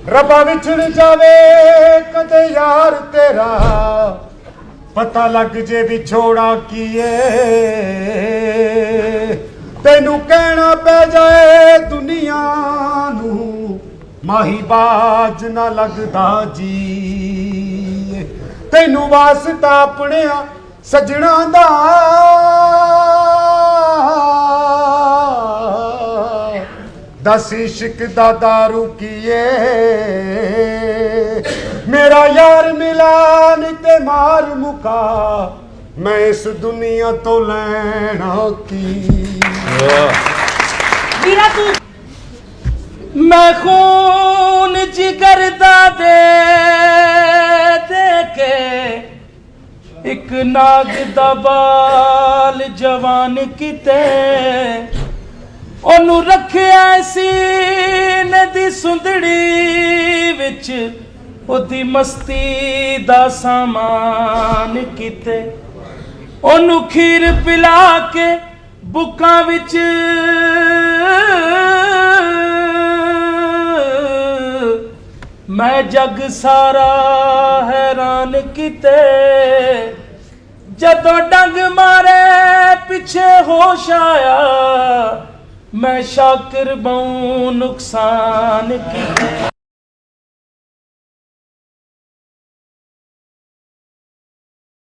रब्बा विछड़ जावे कदे यार तेरा, पता लग जे विछोड़ा कीए। तेनू कहना पै जाए दुनिया नू, माही बाज ना लगदा जी। तेनू वास्ता अपने सजना दा, दस इश्क दा दारू कीए। मेरा यार मिला नी ते मार मुका, मैं इस दुनिया तो लैना की। मैं खून जिगर दा दे के एक नाग दा बाल जवान किते, ओनू रखिया सीने दी सुंदड़ी विच, ओदी मस्ती दा सामान किते। ओनू खीर पिला के बुक्कां विच मैं जग सारा हैरान किते। जदों डंग मारे पिछे होश आया, मैं शाकिर बहु नुकसान किते।